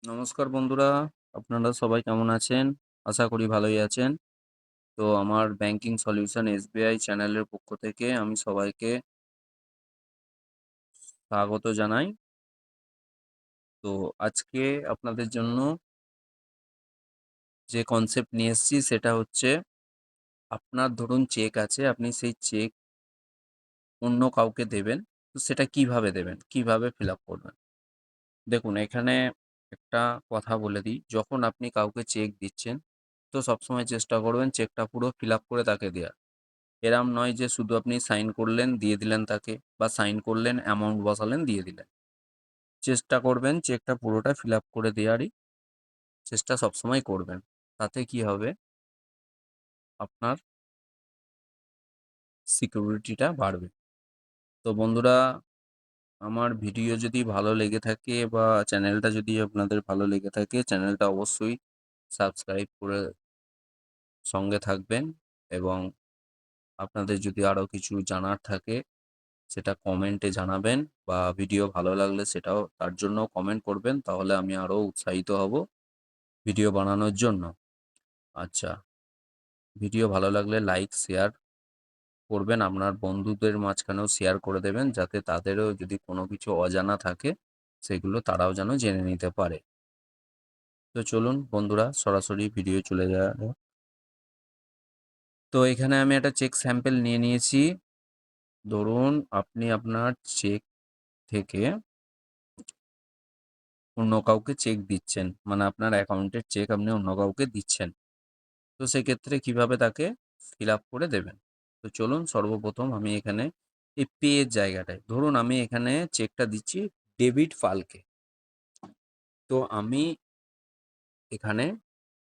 নমস্কার বন্ধুরা, আপনারা সবাই কেমন আছেন? আশা করি ভালোই আছেন। তো আমার ব্যাংকিং সলিউশন এসবিআই চ্যানেলের পক্ষ থেকে আমি সবাইকে স্বাগত জানাই। তো আজকে আপনাদের জন্য যে কনসেপ্ট নিয়ে এসেছি সেটা হচ্ছে আপনার ধরুন চেক আছে, আপনি সেই চেক অন্য কাউকে দেবেন। তো সেটা কিভাবে দেবেন? কিভাবে ফিল আপ করবেন? দেখুন এখানে একটা কথা বলে দিই, যখন আপনি কাউকে চেক দিচ্ছেন তো সবসময় চেষ্টা করবেন চেকটা পুরো ফিল আপ করে তাকে দেওয়ার। এরম নয় যে শুধু আপনি সাইন করলেন দিয়ে দিলেন তাকে, বা সাইন করলেন অ্যামাউন্ট বসালেন দিয়ে দিলেন। চেষ্টা করবেন চেকটা পুরোটা ফিল আপ করে দেওয়ারই চেষ্টা সবসময় করবেন। তাতে কি হবে, আপনার সিকিউরিটিটা বাড়বে। তো বন্ধুরা, আমার ভিডিও যদি ভালো লেগে থাকে বা চ্যানেলটা যদি আপনাদের ভালো লেগে থাকে, চ্যানেলটা অবশ্যই সাবস্ক্রাইব করে সঙ্গে থাকবেন। এবং আপনাদের যদি আরও কিছু জানার থাকে সেটা কমেন্টে জানাবেন, বা ভিডিও ভালো লাগলে সেটাও তার জন্য কমেন্ট করবেন, তাহলে আমি আরও উৎসাহিত হব ভিডিও বানানোর জন্য। আচ্ছা, ভিডিও ভালো লাগলে লাইক শেয়ার করবেন, আপনার বন্ধুদের মাঝখানেও শেয়ার করে দেবেন, যাতে তাদেরও যদি কোনো কিছু অজানা থাকে সেগুলো তারাও যেন জেনে নিতে পারে। তো চলুন বন্ধুরা, সরাসরি ভিডিও চলে যাওয়া যাক। তো এখানে আমি একটা চেক স্যাম্পল নিয়ে নিয়েছি। ধরুন আপনি আপনার চেক থেকে অন্য কাউকে চেক দিচ্ছেন, মানে আপনার অ্যাকাউন্টের চেক আপনি অন্য কাউকে দিচ্ছেন। তো সেক্ষেত্রে কিভাবে তাকে ফিল আপ করে দেবেন? তো চলুন, সর্বপ্রথম আমি এখানে এই পে এর জায়গাটায়, ধরুন আমি এখানে চেকটা দিচ্ছি ডেভিড পালকে। তো আমি এখানে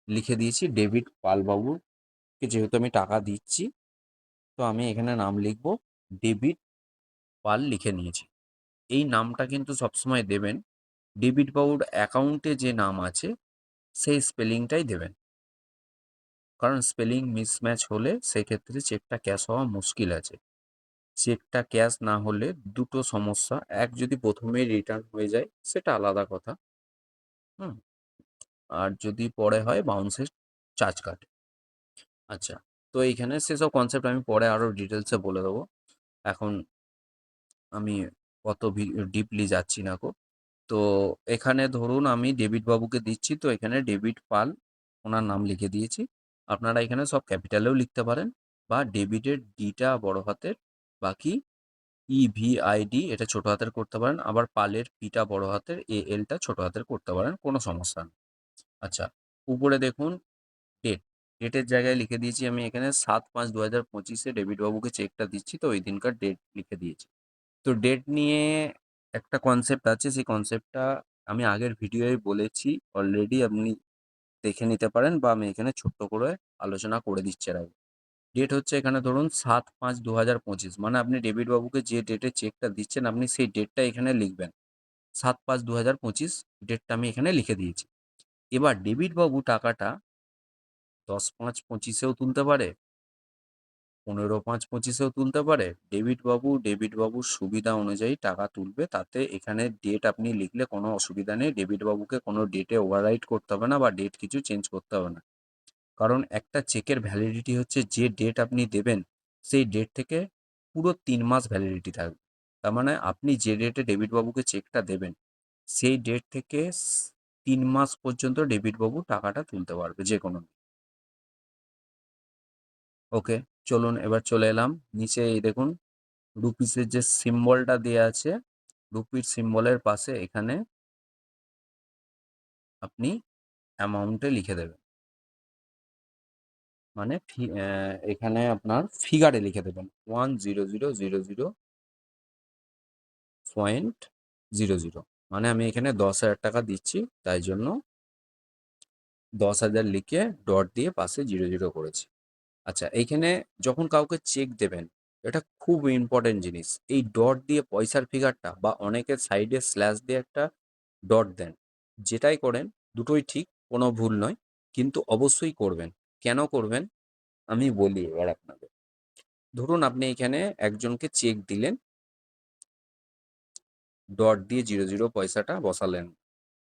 লিখে দিয়েছি ডেভিড পাল বাবুকে, যেহেতু আমি টাকা দিচ্ছি তো আমি এখানে নাম লিখব ডেভিড পাল লিখে নিয়েছি। এই নামটা কিন্তু সবসময় দেবেন ডেভিড বাবুর অ্যাকাউন্টে যে নাম আছে সেই স্পেলিংটাই দেবেন, কারণ স্পেলিং মিসম্যাচ হলে সেক্ষেত্রে চেকটা ক্যাশ হওয়া মুশকিল আছে। চেকটা ক্যাশ না হলে দুটো সমস্যা, এক যদি প্রথমেই রিটার্ন হয়ে যায় সেটা আলাদা কথা, হুম, আর যদি পরে হয় বাউন্সের চার্জ কাটে। আচ্ছা, তো এইখানে সেসব কনসেপ্ট আমি পরে আরও ডিটেলসে বলে দেবো। এখন আমি অত ডিপলি যাচ্ছি না গো। তো এখানে ধরুন আমি ডেভিড বাবুকে দিচ্ছি, তো এখানে ডেভিড পাল ওনার নাম লিখে দিয়েছি। আপনারা এখানে সব ক্যাপিটালেও লিখতে পারেন, বা ডেভিডের ডিটা বড় হাতের, বাকি ইভিআইডি এটা ছোট হাতের করতে পারেন, আবার পালের পিটা বড় হাতের, এলটা ছোট হাতের করতে পারেন, কোনো সমস্যা নেই। আচ্ছা, উপরে দেখুন ডেট, ডেটের জায়গায় লিখে দিয়েছি আমি এখানে 7/5/2025 ডেভিড বাবুকে চেকটা দিচ্ছি, তো ওই দিনকার ডেট লিখে দিয়েছি। তো ডেট নিয়ে একটা কনসেপ্ট আছে, সেই কনসেপ্টটা আমি আগের ভিডিওয় বলেছি অলরেডি, আপনি দেখে নিতে পারেন, বা আমি এখানে ছোট্ট করে আলোচনা করে দিচ্ছি এর আগে। ডেট হচ্ছে এখানে ধরুন 7/5/2025, মানে আপনি ডেভিড বাবুকে যে ডেটে চেকটা দিচ্ছেন আপনি সেই ডেটটা এখানে লিখবেন। 7/5/2025 ডেটটা আমি এখানে লিখে দিয়েছি। এবার ডেভিড বাবু টাকাটা 10/5/25-এও তুলতে পারে, 15/5/25-এও তুলতে পারে। ডেভিড বাবুর সুবিধা অনুযায়ী টাকা তুলবে, তাতে এখানে ডেট আপনি লিখলে কোনো অসুবিধা নেই। ডেভিড বাবুকে কোনো ডেটে ওভাররাইট করতে হবে না, বা ডেট কিছু চেঞ্জ করতে হবে না। কারণ একটা চেকের ভ্যালিডিটি হচ্ছে যে ডেট আপনি দেবেন সেই ডেট থেকে পুরো 3 মাস ভ্যালিডিটি থাকবে। তার মানে আপনি যে ডেটে ডেভিড বাবুকে চেকটা দেবেন সেই ডেট থেকে 3 মাস পর্যন্ত ডেভিড বাবু টাকাটা তুলতে পারবে যে কোনো। ওকে, চলুন এবার চলে এলাম নিচে। এই দেখুন রুপিসের যে সিম্বলটা দেওয়া আছে, রুপির সিম্বলের পাশে এখানে আপনি অ্যামাউন্টে লিখে দেবেন, মানে এখানে আপনার ফিগারে লিখে দেবেন 10000.00, মানে আমি এখানে 10,000 টাকা দিচ্ছি, তাই জন্য 10,000 লিখে ডট দিয়ে পাশে 00 করেছি। আচ্ছা, এইখানে যখন কাউকে চেক দেবেন, এটা খুব ইম্পর্টেন্ট জিনিস, এই ডট দিয়ে পয়সার ফিগারটা, বা অনেকের সাইডে স্ল্যাশ দিয়ে একটা ডট দেন, যেটাই করেন দুটোই ঠিক, কোনো ভুল নয়, কিন্তু অবশ্যই করবেন। কেন করবেন আমি বলি এবার আপনাদের। ধরুন আপনি এখানে একজনকে চেক দিলেন, ডট দিয়ে 00 পয়সাটা বসালেন,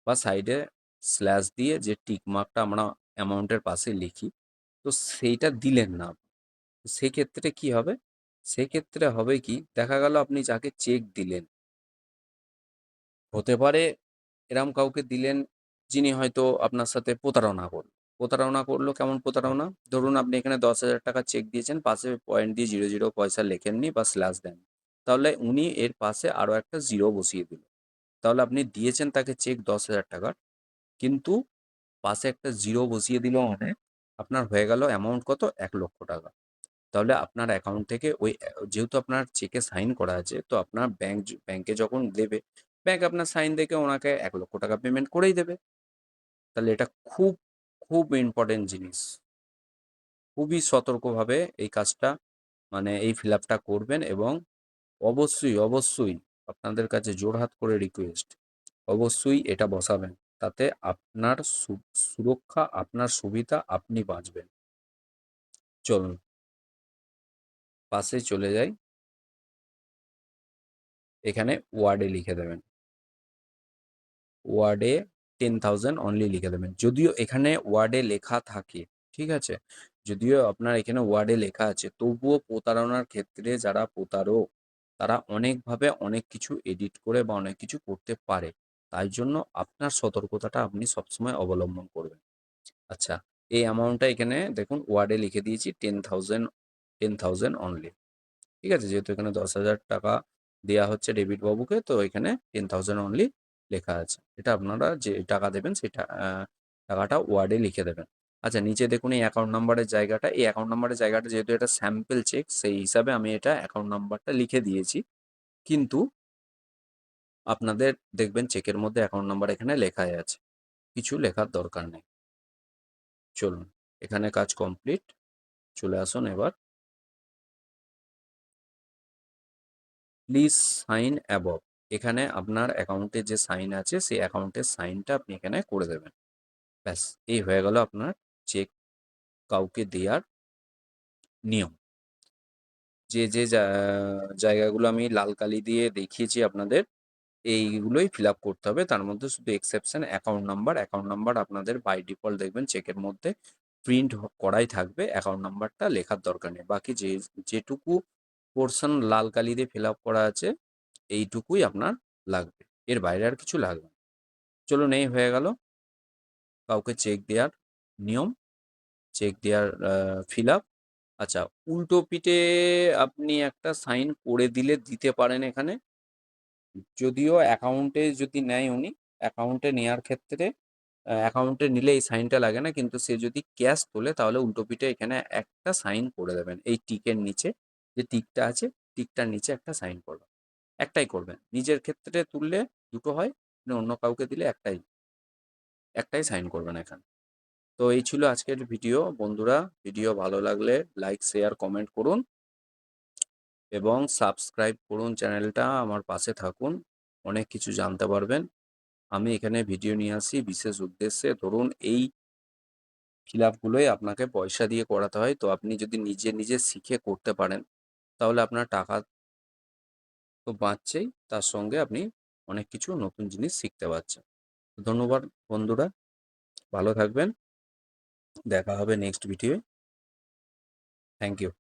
বা সাইডে স্ল্যাশ দিয়ে যে টিক মার্কটা আমরা অ্যামাউন্টের পাশে লিখি, তো সেইটা দিলেন না। সেক্ষেত্রে কি হবে? সেক্ষেত্রে হবে কি, দেখা গেল আপনি যাকে চেক দিলেন, হতে পারে এরম কাউকে দিলেন যিনি হয়তো আপনার সাথে প্রতারণা করল। প্রতারণা করলো, কেমন প্রতারণা? ধরুন আপনি এখানে ১০,০০০ চেক দিয়েছেন, পাশে পয়েন্ট দিয়ে ০০ পয়সা লেখেননি বা স্ল্যাশ দেন। তাহলে উনি এর পাশে আরো একটা 0 বসিয়ে দিল। তাহলে আপনি দিয়েছেন তাকে চেক ১০,০০০ কিন্তু পাশে একটা 0 বসিয়ে দিল মানে আপনার হয়ে গেল অ্যামাউন্ট কত? ১,০০,০০০ টাকা। তাহলে আপনার অ্যাকাউন্ট থেকে ওই যেহেতু আপনার চেকে সাইন করা আছে, তো আপনার ব্যাংকে যখন দেবে, ব্যাংক আপনার সাইন দেখে ওনাকে ১,০০,০০০ টাকা পেমেন্ট করেই দেবে। তাহলে এটা খুব, খুব ইম্পর্টেন্ট জিনিস। খুবই সতর্কভাবে এই কাজটা, মানে এই ফিল আপটা করবেন এবং অবশ্যই, অবশ্যই আপনাদের কাছে জোড়হাত করে রিকোয়েস্ট, অবশ্যই এটা বসাবেন। তাতে আপনার সুরক্ষা, আপনার সুবিধা, আপনি বাঁচবেন। চলুন পাশে চলে যাই। এখানে ওয়ার্ডে লিখে দেবেন। ওয়ার্ডে 10,000 অনলি লিখে দেবেন। যদিও এখানে ওয়ার্ডে লেখা থাকে, ঠিক আছে? যদিও আপনার এখানে ওয়ার্ডে লেখা আছে, তবুও প্রতারণার ক্ষেত্রে যারা প্রতারক, তারা অনেকভাবে অনেক কিছু এডিট করে বা অনেক কিছু করতে পারে। তাই জন্য আপনার সতর্কতাটা আপনি সবসময় অবলম্বন করবেন। আচ্ছা, এই অ্যামাউন্টটা এখানে দেখুন ওয়ার্ডে লিখে দিয়েছি 10,000 অনলি। ঠিক আছে? যেহেতু এখানে ১০,০০০ টাকা দেয়া হচ্ছে ডেভিড বাবুকে, তো এখানে 10,000 অনলি লেখা আছে। এটা আপনারা যে টাকা দেবেন সেই টাকাটা ওয়ার্ডে লিখে দেবেন। আচ্ছা, নিচে দেখুন এই অ্যাকাউন্ট নাম্বারের জায়গাটা, এই অ্যাকাউন্ট নাম্বারের জায়গাটা যেহেতু এটা স্যাম্পল চেক, সেই হিসাবে আমি এটা অ্যাকাউন্ট নাম্বারটা লিখে দিয়েছি। কিন্তু আপনাদের দেখবেন চেকের মধ্যে অ্যাকাউন্ট নাম্বার এখানে লেখাই আছে। কিছু লেখার দরকার নেই। চলুন, এখানে কাজ কমপ্লিট। চলে আসুন এবার। Please sign above. এখানে আপনার অ্যাকাউন্টে যে সাইন আছে, সেই অ্যাকাউন্টের সাইনটা আপনি এখানে করে দেবেন। ব্যাস, এই হয়ে গেল আপনার চেক কাউকে দেওয়ার নিয়ম। যে জায়গাগুলো আমি লাল কালি দিয়ে দেখিয়েছি আপনাদের, এইগুলোই ফিল আপ করতে হবে। তার মধ্যে শুধু exception account number. Account number আপনাদের বাই ডিফল্ট দেখবেন চেকের মধ্যে প্রিন্ট করাই থাকবে, অ্যাকাউন্ট নাম্বারটা লেখার দরকার নেই। বাকি যেটুকু পোর্শন লাল কালি দিয়ে ফিল আপ করা আছে, এইটুকুই আপনার লাগবে, এর বাইরে আর কিছু লাগবে না। চলুন, এই হয়ে গেল কাউকে চেক দেওয়ার নিয়ম, চেক দেওয়ার ফিল আপ। আচ্ছা, উল্টো পিঠে আপনি একটা সাইন করে দিলে দিতে পারেন এখানে। যদিও অ্যাকাউন্টে যদি নেয় উনি, অ্যাকাউন্টে নেওয়ার ক্ষেত্রে অ্যাকাউন্টে নিলে এই সাইনটা লাগে না, কিন্তু সে যদি ক্যাশ তোলে তাহলে উল্টো পিঠে এখানে একটা সাইন করে দেবেন। এই টিকের নিচে যে টিকটা আছে, টিকটার নিচে একটা সাইন করবেন। একটাই করবেন। নিজের ক্ষেত্রে তুললে দুটো হয়, অন্য কাউকে দিলে একটাই, একটাই সাইন করবেন এখানে। তো এই ছিল আজকের ভিডিও। বন্ধুরা, ভিডিও ভালো লাগলে লাইক, শেয়ার, কমেন্ট করুন এবং সাবস্ক্রাইব করুন চ্যানেলটা। আমার পাশে থাকুন, অনেক কিছু জানতে পারবেন। আমি এখানে ভিডিও নিয়ে আসি বিশেষ উদ্দেশ্যে। ধরুন এই ফিল আপগুলোই আপনাকে পয়সা দিয়ে করাতে হয়, তো আপনি যদি নিজে নিজে শিখে করতে পারেন, তাহলে আপনার টাকা তো বাঁচছেই, তার সঙ্গে আপনি অনেক কিছু নতুন জিনিস শিখতে পারছেন। ধন্যবাদ বন্ধুরা, ভালো থাকবেন। দেখা হবে নেক্সট ভিডিওয়ে। Thank you.